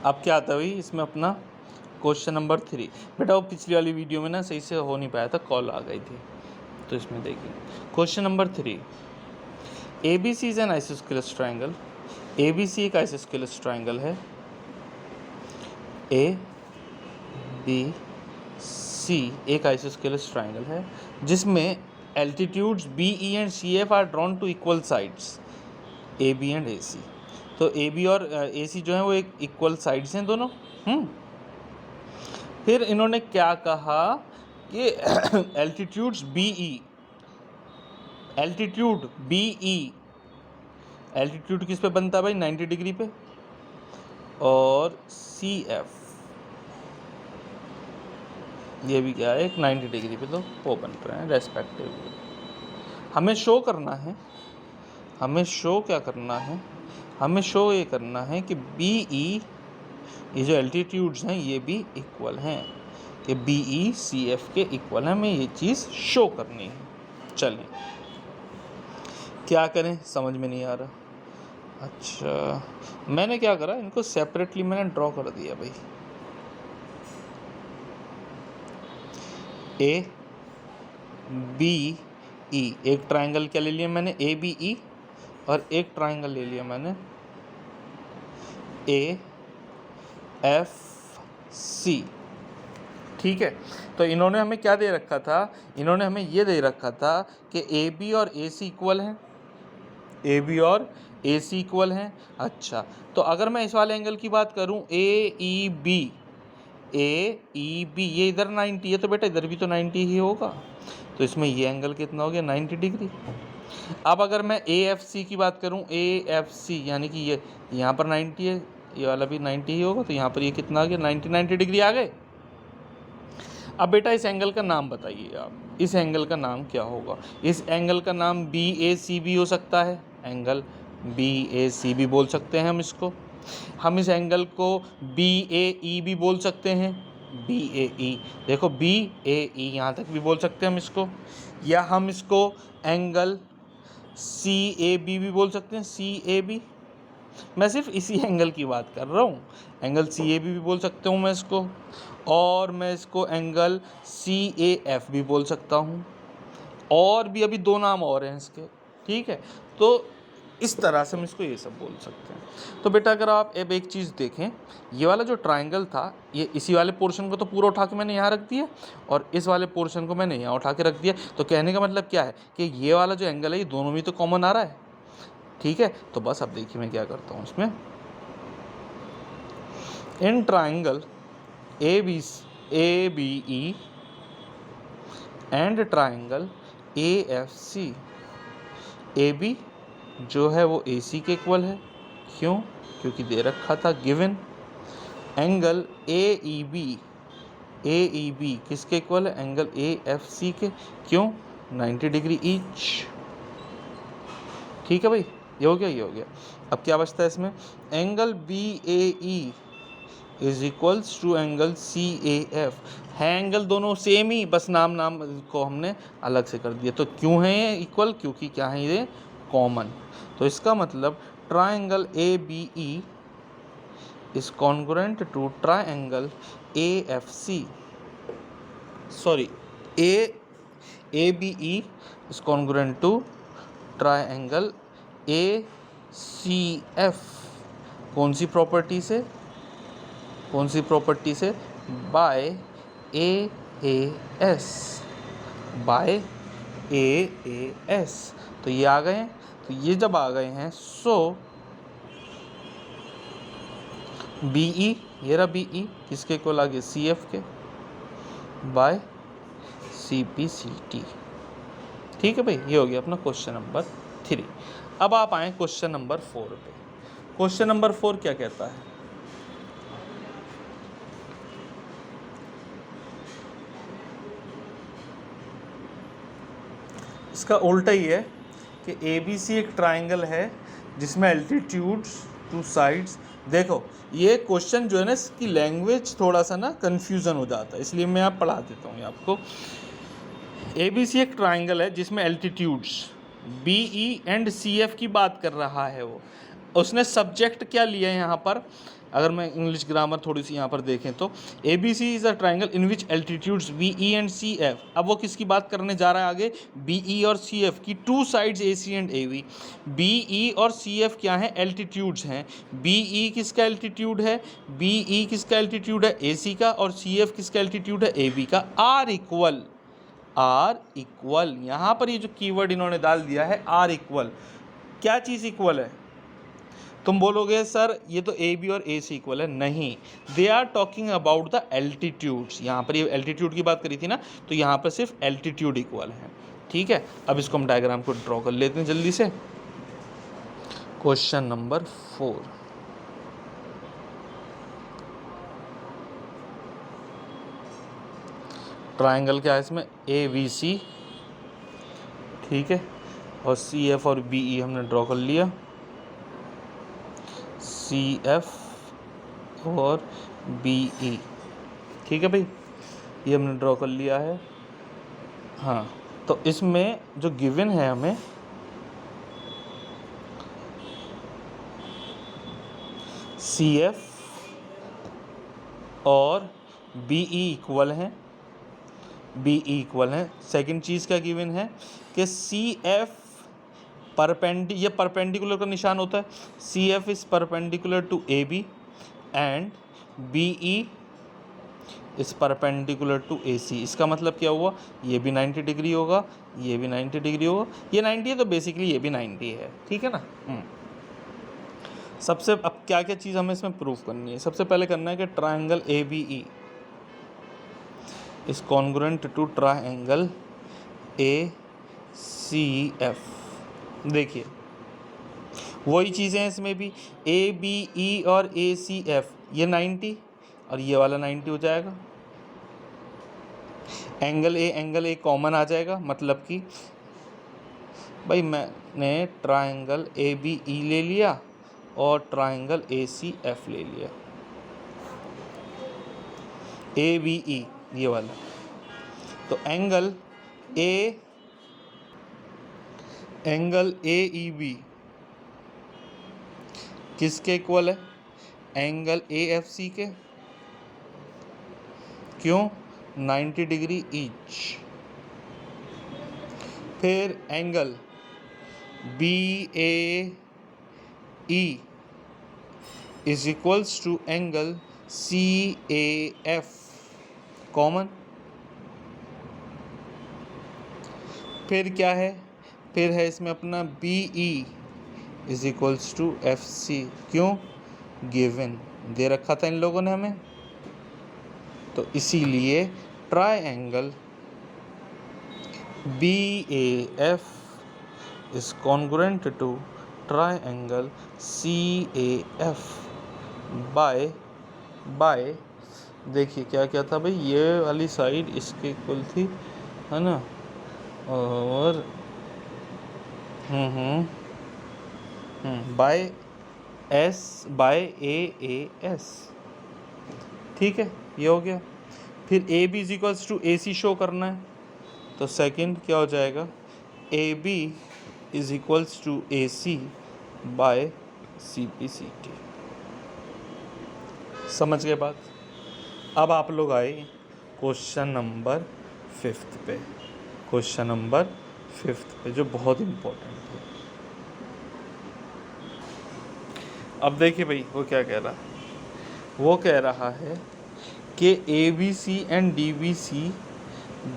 अब क्या आता है भाई इसमें अपना क्वेश्चन नंबर 3। बेटा वो पिछली वाली वीडियो में ना सही से हो नहीं पाया था, कॉल आ गई थी, तो इसमें देखिए question number 3। A B C is an isosceles triangle. A B C एक आइसोस्केलस ट्राइंगल है। ए बी सी एक आइसोस्केलस ट्राइंगल है जिसमें altitudes B E and C F are drawn to equal sides A B and A C. तो A B और ए सी जो है वो एक इक्वल साइड्स हैं दोनों। फिर इन्होंने क्या कहा कि altitudes B E, altitude B E, altitude किस पे बनता है भाई 90 डिग्री पे, और सी एफ ये भी क्या है एक 90 डिग्री पे, तो वो बन रहे हैं रेस्पेक्टिवली। हमें शो करना है, हमें शो क्या करना है, हमें शो ये करना है कि बी ई ये जो एल्टीट्यूड्स हैं ये भी इक्वल हैं, कि बी ई सी एफ के इक्वल है। हमें ये चीज़ शो करनी है। चलिए क्या करें समझ में नहीं आ रहा। अच्छा मैंने क्या करा, इनको सेपरेटली मैंने ड्रॉ कर दिया भाई। ए बी ई एक ट्राइंगल क्या ले लिया मैंने, ए बी ई, और एक ट्राइंगल ले लिया मैंने ए एफ सी। ठीक है, तो इन्होंने हमें क्या दे रखा था, इन्होंने हमें ये दे रखा था कि ए बी और ए सी इक्वल हैं, ए बी और ए सी इक्वल हैं। अच्छा तो अगर मैं इस वाले एंगल की बात करूं ए E B, A E B ये इधर 90 है तो बेटा इधर भी तो 90 ही होगा, तो इसमें ये एंगल कितना हो गया 90 डिग्री। अब अगर मैं ए एफ सी की बात करूं, ए एफ सी यानी कि ये यहाँ पर 90 है, ये वाला भी 90 ही होगा, तो यहाँ पर ये कितना आ गया 90 डिग्री आ गए। अब बेटा इस एंगल का नाम बताइए आप, इस एंगल का नाम क्या होगा। इस एंगल का नाम बी ए सी भी हो सकता है, एंगल बी ए सी भी बोल सकते हैं हम इसको। हम इस एंगल को बी ए ई भी बोल सकते हैं, बी ए ई, देखो बी ए ई यहाँ तक भी बोल सकते हैं हम इसको, या हम इसको एंगल सी ए बी भी बोल सकते हैं, सी ए बी। मैं सिर्फ इसी एंगल की बात कर रहा हूँ, एंगल सी ए बी भी बोल सकता हूँ मैं इसको, और मैं इसको एंगल सी ए एफ भी बोल सकता हूँ, और भी अभी दो नाम और हैं इसके। ठीक है, तो इस तरह से हम इसको ये सब बोल सकते हैं। तो बेटा अगर आप अब एक चीज़ देखें, ये वाला जो ट्राइंगल था ये इसी वाले पोर्शन को तो पूरा उठा के मैंने यहाँ रख दिया, और इस वाले पोर्शन को मैंने यहाँ उठा के रख दिया। तो कहने का मतलब क्या है कि ये वाला जो एंगल है ये दोनों में तो कॉमन आ रहा है। ठीक है, तो बस अब देखिए मैं क्या करता हूँ इसमें, in triangle A B E and triangle A F C, A B जो है वो ए सी के इक्वल है, क्यों, क्योंकि दे रखा था given. Angle A E B किसके इक्वल है, एंगल ए एफ सी के, क्यों 90 डिग्री ईच। ठीक है भाई, ये हो गया, ये हो गया। अब क्या बचता है इसमें, angle B A E is equals to angle C A F, है एंगल दोनों सेम ही, बस नाम को हमने अलग से कर दिया। तो क्यों है ये इक्वल, क्योंकि क्या है ये कॉमन। तो इसका मतलब triangle A B E is congruent to triangle A F C, sorry A B E is congruent to triangle A C F. कौन सी प्रॉपर्टी से, कौन सी प्रॉपर्टी से, by A S, by A S. तो ये आ गए हैं, तो ये जब आ गए हैं सो बी ई, ये रहा बी ई किसके इक्वल आ गया सी एफ के, by C P C T. ठीक है भाई, ये हो गया अपना क्वेश्चन नंबर 3। अब आप आए क्वेश्चन नंबर 4 पे। क्वेश्चन नंबर 4 क्या कहता है, इसका उल्टा ही है कि ए बी सी एक ट्राइंगल है जिसमें एल्टीट्यूड्स टू साइड्स। देखो ये क्वेश्चन जो है ना इसकी लैंग्वेज थोड़ा सा ना कन्फ्यूज़न हो जाता है, इसलिए मैं आप पढ़ा देता हूँ आपको। ए बी सी एक ट्राइंगल है जिसमें altitudes B E and C F की बात कर रहा है वो। उसने सब्जेक्ट क्या लिया है यहाँ पर अगर मैं इंग्लिश ग्रामर थोड़ी सी यहाँ पर देखें तो A B C is a triangle in which altitudes B E and C F. अब वो किसकी बात करने जा रहा है आगे, बी ई और सी एफ की, two sides A C and A B. B E और सी एफ क्या है, एल्टीट्यूड्स हैं। बी ई किसका एल्टीट्यूड है, बी ई किसका एल्टीट्यूड है, ए सी का, और सी एफ किसका एल्टीट्यूड है, ए बी का। आर इक्वल, आर इक्वल, यहाँ पर ये जो कीवर्ड इन्होंने डाल दिया है आर इक्वल, क्या चीज़ इक्वल है। तुम बोलोगे सर ये तो ए बी और ए सी इक्वल है, नहीं, they are talking about the altitudes. यहाँ पर ये एल्टीट्यूड की बात करी थी ना, तो यहाँ पर सिर्फ एल्टीट्यूड इक्वल है, ठीक है। अब इसको हम डायग्राम को ड्रॉ कर लेते हैं जल्दी से। क्वेश्चन नंबर 4, ट्राइंगल क्या है इसमें, ए बी सी, ठीक है, और सी एफ और बी ई हमने ड्रॉ कर लिया, सी एफ और बी ई, ठीक है भाई, ये हमने ड्रॉ कर लिया है। हाँ, तो इसमें जो गिवन है हमें सी एफ और बी ई इक्वल हैं, बी ई इक्वल हैं। सेकेंड चीज़ क्या गिवन है कि सी एफ ये परपेंडिकुलर का निशान होता है, C F is perpendicular to A B and B E is perpendicular to A C. इसका मतलब क्या हुआ, ये भी 90 डिग्री होगा, ये भी 90 डिग्री होगा, ये 90 है तो बेसिकली ये भी 90 है, ठीक है ना। सबसे अब क्या क्या चीज़ हमें इसमें प्रूफ करनी है, सबसे पहले करना है कि triangle A B E is congruent to triangle A C F. देखिए वही चीज़ें हैं इसमें भी, ए बी ई और ए सी एफ, ये 90 और ये वाला 90 हो जाएगा। एंगल ए कॉमन आ जाएगा, मतलब कि भाई मैंने ट्राइंगल ए बी ई ले लिया और ट्राइंगल ए सी एफ ले लिया, ए बी ई ये वाला, तो एंगल ए ई बी किसके इक्वल है, एंगल ए एफ सी के, क्यों, 90 डिग्री ईच। फिर angle B A E is equals to angle C A F common. फिर क्या है, फिर है इसमें अपना B E is equals to F C, क्यों, गिवन दे रखा था इन लोगों ने हमें, तो इसीलिए triangle B A F is congruent to triangle C A F by देखिए क्या क्या था भाई, ये वाली साइड इसके इक्वल थी, है ना, और बाय ए एस, ठीक है, ये हो गया। फिर A B is equals to A C show करना है, तो सेकंड क्या हो जाएगा, A B is equals to A C by C P C T. समझ गए बात। अब आप लोग आए क्वेश्चन नंबर 5 पे, क्वेश्चन नंबर 5 पे जो बहुत इम्पोर्टेंट है। अब देखिए भाई वो क्या कह रहा है, वो कह रहा है कि A B C and D B C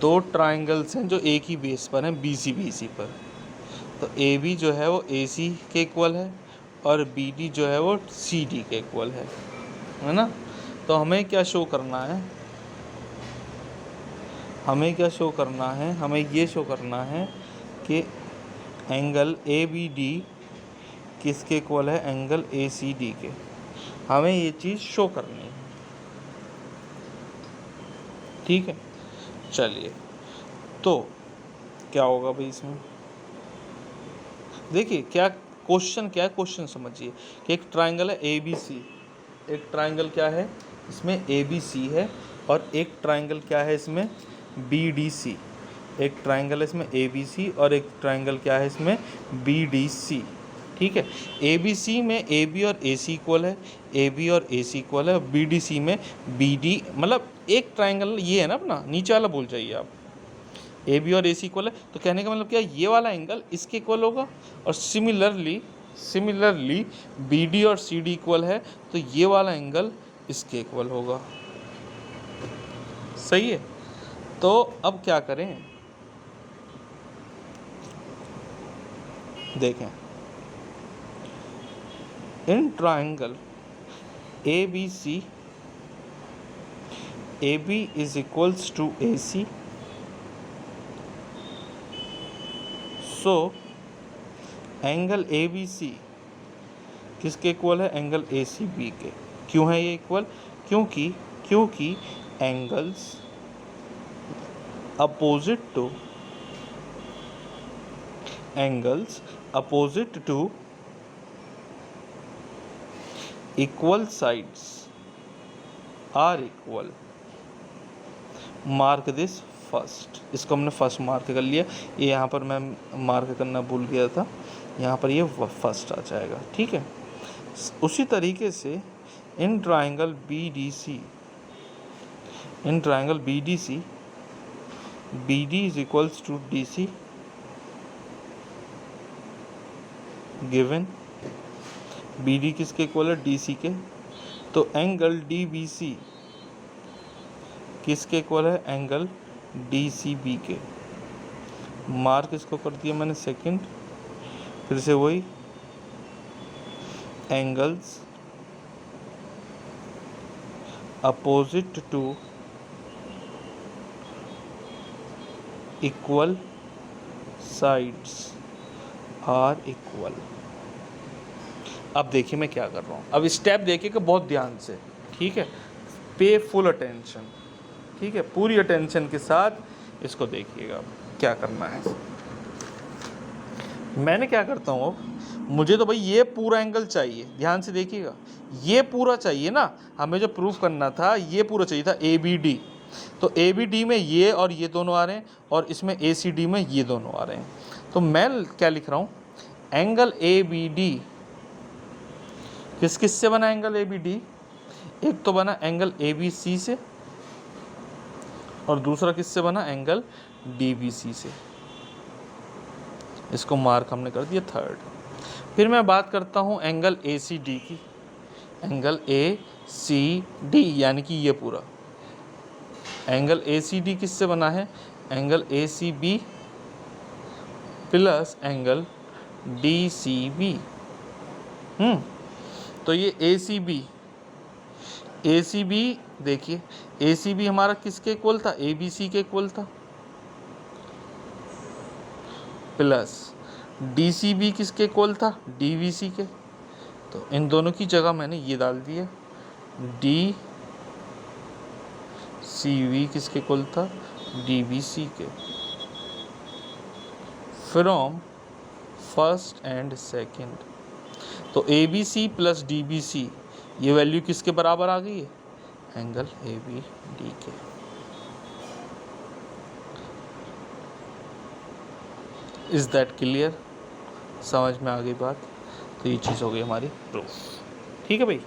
दो ट्राइंगल्स हैं जो एक ही बेस पर हैं, बी सी पर। तो ए बी जो है वो ए सी के इक्वल है और बी डी जो है वो सी डी के इक्वल है ना। तो हमें क्या शो करना है, हमें क्या शो करना है, हमें ये शो करना है कि एंगल ए बी डी किसके इक्वल है, एंगल ए सी डी के। हमें ये चीज़ शो करनी है, ठीक है। चलिए तो क्या होगा भाई इसमें, देखिए क्या क्वेश्चन, क्या है क्वेश्चन समझिए कि एक ट्राइंगल है ए बी सी, एक ट्राइंगल क्या है इसमें ए बी सी है, और एक ट्राइंगल क्या है इसमें बी डी सी। एक ट्राइंगल है इसमें ए बी सी और एक ट्राइंगल क्या है इसमें बी डी सी, ठीक है। ए बी सी में ए बी और ए सी इक्वल है, ए बी और ए सी इक्वल है, बी डी सी में बी डी, मतलब एक ट्राइंगल ये है ना अपना, नीचे वाला भूल जाइए आप, ए बी और ए सी इक्वल है, तो कहने का मतलब क्या, ये वाला एंगल इसके इक्वल होगा, और सिमिलरली बी डी और सी डी इक्वल है, तो ये वाला एंगल इसके इक्वल होगा। सही है। तो अब क्या करें, देखें, in triangle A B C, A B is equals to A C, so angle A B C किसके इक्वल है, एंगल ए सी बी के। क्यों है ये इक्वल, क्योंकि angles opposite to equal sides are equal. Mark this first, इसको हमने first mark कर लिया, ये यहाँ पर मैं मार्क करना भूल गया था, यहाँ पर ये फर्स्ट आ जाएगा। ठीक है। उसी तरीके से in triangle B D C, B D is equals to D C, given B D किसके इक्वल है, डी सी के, तो एंगल डी बी सी किसके इक्वल है, एंगल डी सी बी के। मार्क इसको कर दिया मैंने सेकंड, फिर से वही angles opposite to equal sides are equal. अब देखिए मैं क्या कर रहा हूँ, अब स्टेप देखिएगा बहुत ध्यान से, ठीक है, पे फुल अटेंशन, ठीक है, पूरी अटेंशन के साथ इसको देखिएगा क्या करना है। मैंने क्या करता हूँ, अब मुझे तो भाई ये पूरा एंगल चाहिए, ध्यान से देखिएगा, ये पूरा चाहिए ना, हमें जो प्रूफ करना था ये पूरा चाहिए था ए बी डी, तो ए बी डी में ये और ये दोनों आ रहे हैं, और इसमें ए सी डी में ये दोनों आ रहे हैं, तो मैं क्या लिख रहा हूँ, एंगल ए बी डी किस से बना, एंगल ए बी डी, एक तो बना एंगल ए बी सी से, और दूसरा किससे बना, एंगल डी बी सी से। इसको मार्क हमने कर दिया थर्ड। फिर मैं बात करता हूँ एंगल ए सी डी की, एंगल ए सी डी यानी कि ये पूरा एंगल ए सी डी किससे बना है, angle A C B plus angle D C B. तो ये ए सी बी देखिए, ए सी बी हमारा किसके इक्वल था, ए बी सी के इक्वल था, प्लस डी सी बी किसके इक्वल था, डी बी सी के। तो इन दोनों की जगह मैंने ये डाल दिया, डी सी बी किसके इक्वल था, डी बी सी के। फ्रॉम फर्स्ट एंड सेकेंड, तो A B C plus D B C ये वैल्यू किसके बराबर आ गई है, एंगल ए बी डी के। इज दैट क्लियर, समझ में आ गई बात, तो ये चीज़ हो गई हमारी प्रूफ। ठीक है भाई।